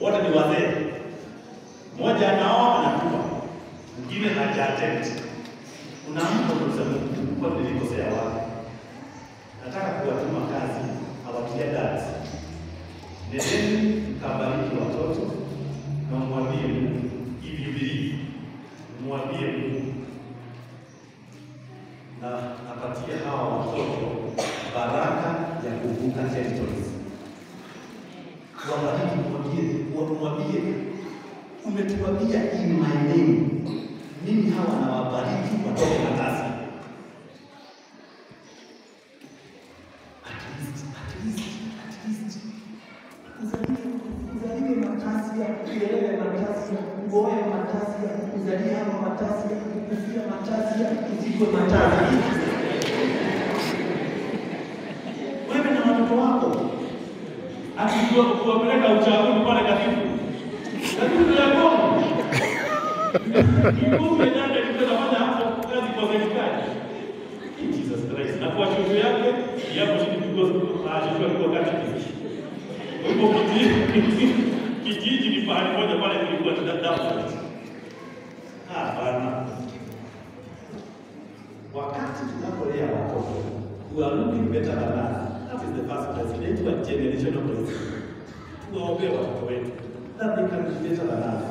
wote ni wazee. Mmoja anaoa anakufa, mwingine haja-attend. Kuna mtu anasema kwa nilikosea wapi? Nataka kuwatuma kazi hawatia dad. Nendeni mkabariki watoto na mwambie Mungu if you believe. Mwambie Mungu na apatie hawa watoto baraka ya kuvuka territories. Wabariki, mwambie umetuambia in my name. Mimi hawa na wabariki watoke Matasi. At least. Uzaliwe Matasi ya kulelewe Matasi ya kuoe Matasi ya kuzalia Matasi ya kukufia Matasi ya kuzikwe Matasi. Wewe na watoto wako akijua kuwapeleka uchaguzi pale katibu. Lakini ya Mungu. Mungu ndiye anafanya hapo kazi kwa serikali. Jesus Christ. Na kwa chuo yake yapo chini kwa katibu. Kwa kijiji ni pahali moja pale kulikuwa na damu. Bana. Wakati tunapolea watoto, we are looking better than us. That is the first place. It's a generational place. Tuwaombee watoto wetu. That they can be better than us.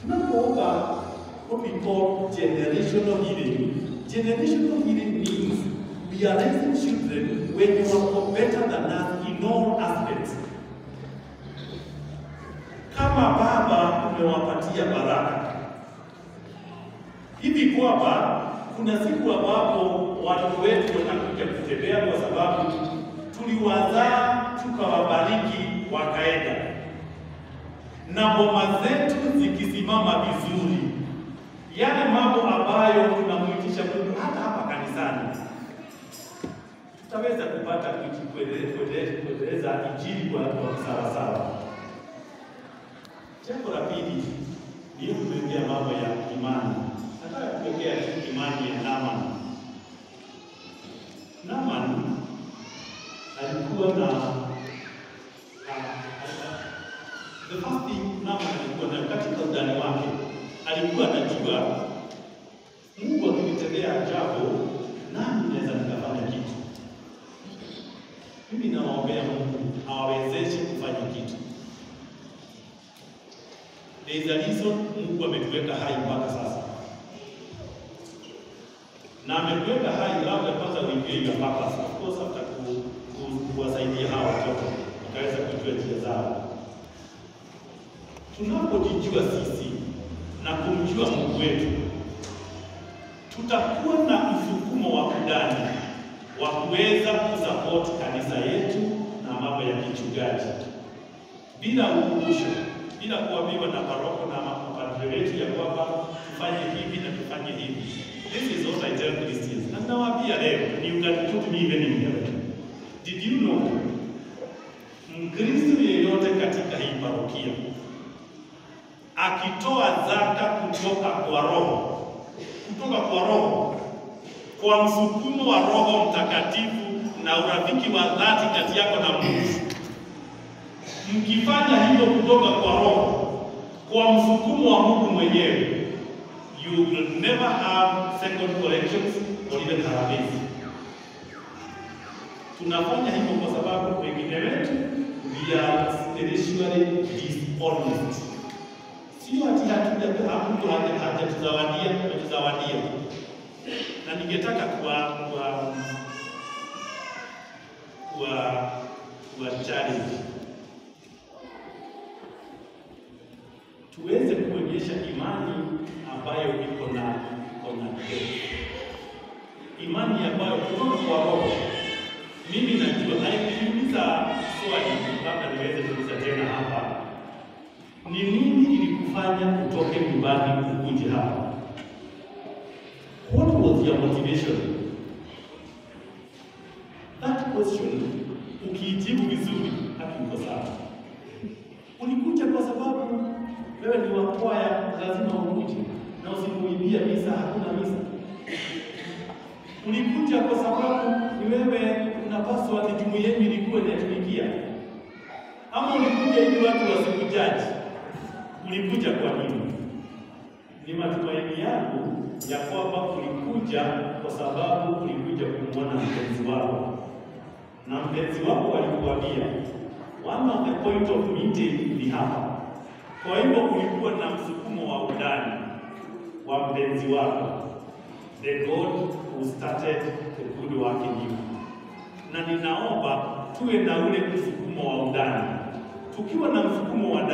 Tunapoomba what we call generational healing. Generational healing means we are raising children when you are better than us in all aspects. Kama baba umewapatia baraka, hivi kwamba kuna siku ambapo watoto wetu wanakuja kutembea kwa sababu tuliwazaa tukawabariki wakaenda, na boma zetu zikisimama vizuri, yale mambo ambayo tunamuitisha Mungu hata hapa kanisani, tutaweza kupata kuendeleza injili kwa sawa sawa. Jambo la pili ni kuongea mambo ya imani. Nataka kuongea imani ya Naaman. Naaman alikuwa na the first thing Naaman alikuwa na katika undani wake, alikuwa anajua Mungu akinitendea ajabu, nani naweza nikafanya kitu. Mimi nawaombea Mungu awawezeshe kufanya kitu. There is a reason Mungu ametuweka hai mpaka sasa. Na ametuweka hai labda kwanza uingie your purpose. Of course after kuwasaidia hawa watoto wakaweza kujua njia zao. Tunapojijua sisi na kumjua Mungu wetu, tutakuwa na msukumo wa ndani wa kuweza kusupport kanisa yetu na mambo ya kichungaji bila ukumbusho, bila kuambiwa na paroko na mapadri wetu ya kwamba tufanye hivi na tufanye hivi. This is what I tell Christians. Na nawaambia leo, you can put me even in heaven. Did you know Mkristo yeyote katika hii parokia akitoa zaka kutoka kwa roho, kwa msukumo wa Roho Mtakatifu na urafiki wa dhati kati yako na Mungu, mkifanya hivyo kutoka kwa roho, kwa msukumo wa Mungu mwenyewe, you will never have second collections or even harvest. Tunafanya hivyo kwa sababu wengine wetu we are spiritually dishonest. Sio ati hatujazawadia. Na ningetaka kwa challenge tuweze kuonyesha imani ambayo iko na imani ambayo kutoka kwa roho. Mimi najua nikiuliza swali labda niweze kuuliza tena hapa, ni nini ilikufanya utoke nyumbani ukuje hapa? What was your motivation? That question ukijibu vizuri hakiko sawa. Ulikuja kwa sababu wewe ni wa kwaya, lazima ukuje na usimuibia misa, hakuna misa. Ulikuja kwa sababu ni wewe unapaswa ni jumuiya yenu ilikuwa inatumikia. Ama ulikuja ulikuja ili watu wasikujaji. Ulikuja kwa nini? Ni matumaini yangu ya kwamba ulikuja kwa sababu ulikuja kumwona mpenzi wako, na mpenzi wako alikuambia one of the point of meeting ni hapa. Kwa hivyo ulikuwa na msukumo wa undani wa mpenzi wako, the God who started the good work in you. Na ninaomba tuwe na ule msukumo wa undani. Tukiwa na msukumo wa